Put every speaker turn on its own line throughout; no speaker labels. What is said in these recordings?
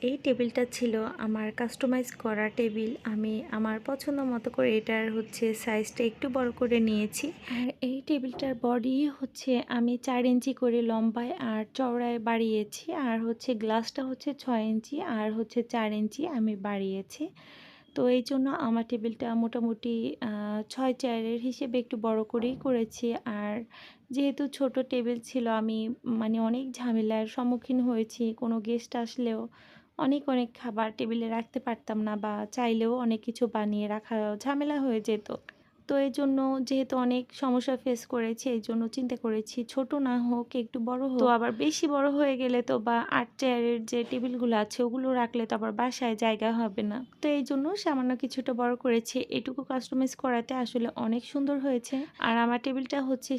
এই টেবিলটা ছিল আমার কাস্টমাইজ করা টেবিল। আমি আমার পছন্দ মতো করে এটার সাইজটা একটু বড় করে নিয়েছি। আর এই টেবিলটার বডি আমি 4 ইঞ্চি করে লম্বায় আর চওড়ায় বাড়িয়েছি। আর গ্লাসটা 6 ইঞ্চি আর 4 ইঞ্চি আমি বাড়িয়েছি। তো এই জন্য আমার টেবিলটা মোটামুটি 6 চেয়ারের হিসেবে একটু বড় করেই করেছি। আর যেহেতু ছোট টেবিল ছিল আমি অনেক ঝামেলার সম্মুখীন হয়েছি। কোনো গেস্ট আসলেও অনেক খাবার টেবিলে রাখতে পারতাম না বা চাইলেও অনেক কিছু বানিয়ে রাখা ঝামেলা হয়ে যেত। তো এজন্য যেহেতু অনেক সমস্যা ফেস করেছি এইজন্য চিন্তা করেছি ছোট না হোক একটু বড় হোক। তো আবার বেশি বড় হয়ে গেলে তো বা ৮ চেয়ারের যে টেবিলগুলো আছে ওগুলো রাখলে তো আবার বাসায় জায়গা হবে না। তো এইজন্য সামান্য কিছুটা বড় করেছি। এটুকু কাস্টমাইজ করাতে আসলে অনেক সুন্দর হয়েছে। আর আমার টেবিলটা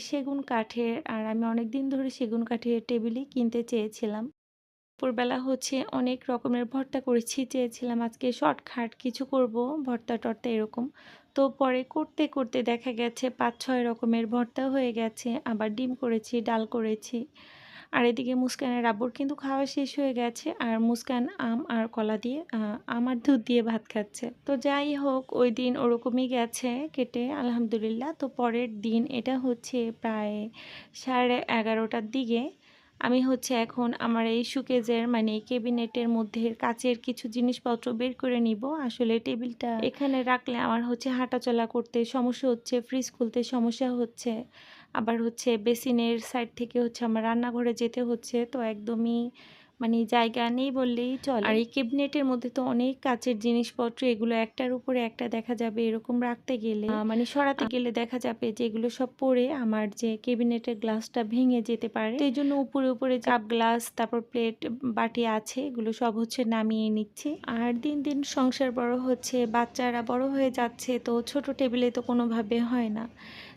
সেগুন কাঠের আর আমি অনেকদিন ধরে সেগুন কাঠের টেবিলই কিনতে চেয়েছিলাম। দুপুরবেলা অনেক রকমের ভর্তা করেছি। চেয়েছিলাম আজকে শর্টকাট কিছু করব, ভর্তা-টর্তা এরকম। তো পরে করতে দেখা গেছে ৫-৬ রকমের ভর্তা হয়ে গেছে। আবার ডিম করেছি, ডাল করেছি। আর এদিকে মুস্কানের আব্বুর কিন্তু খাওয়া শেষ হয়ে গেছে। আর মুস্কান আম আর কলা দিয়ে আম আর দুধ দিয়ে ভাত খাচ্ছে। তো যাই হোক ওইদিন ওরকমই গেছে কেটে আলহামদুলিল্লাহ। তো পরের দিন এটা প্রায় 11:30টার দিকে আমি এখন আমার এই শোকেজের কেবিনেটের মধ্যে কাচের কিছু জিনিসপত্র বের করে নিব। আসলে টেবিলটা এখানে রাখলে আমার হাঁটাচলা করতে সমস্যা হচ্ছে, ফ্রিজ খুলতে সমস্যা হচ্ছে। আবার বেসিনের সাইড থেকে আমার রান্নাঘরে যেতে হচ্ছে। তো একদমই জায়গা নেই বললেই চলে। আর এই ক্যাবিনেটের মধ্যে তো অনেক কাচের জিনিসপত্র, এগুলো একটার উপরে একটা দেখা যাবে এরকম রাখতে গেলে সরাতে গেলে দেখা যাবে যে এগুলো সব পড়ে আমার যে ক্যাবিনেটের গ্লাসটা ভেঙে যেতে পারে। তো এই জন্য উপরে যে কাপ গ্লাস তারপর প্লেট বাটি আছে এগুলো সব নামিয়ে নিচ্ছি। আর দিন দিন সংসার বড় হচ্ছে, বাচ্চারা বড় হয়ে যাচ্ছে, তো ছোট টেবিলে তো কোনোভাবে হয় না।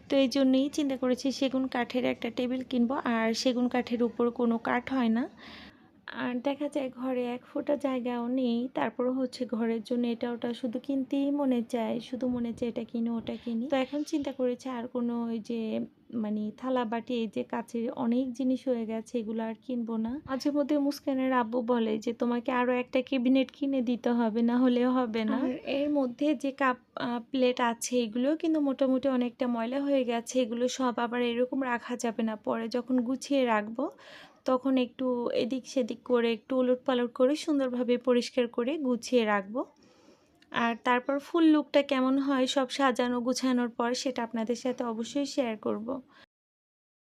তো এই জন্যই চিন্তা করেছি সেগুন কাঠের একটা টেবিল কিনবো। আর সেগুন কাঠের উপর কোনো কাঠ হয় না। আর দেখা যায় ঘরে এক ফোঁটা জায়গাও নেই, তারপরও ঘরের জন্য এটা ওটা শুধু কিনতেই মনে চায়, শুধু মনে চায় এটা কিনি ওটা কিনি। তো এখন চিন্তা করেছি আর কোনো ওই যে থালা বাটি এই যে কাচের অনেক জিনিস হয়ে গেছে এগুলো আর কিনবো না। মাঝে মধ্যে মুস্কানের আব্বু বলে যে তোমাকে আরো একটা ক্যাবিনেট কিনে দিতে হবে, না হলে হবে না। আর এর মধ্যে যে কাপ প্লেট আছে এগুলোও কিন্তু মোটামুটি অনেকটা ময়লা হয়ে গেছে। এগুলো সব আবার এরকম রাখা যাবে না, পরে যখন গুছিয়ে রাখবো তখন একটু এদিক সেদিক করে একটু উলটপালট করে সুন্দরভাবে পরিষ্কার করে গুছিয়ে রাখবো। আর তারপর ফুল লুকটা কেমন হয় সব সাজানো গুছানোর পর সেটা আপনাদের সাথে অবশ্যই শেয়ার করব।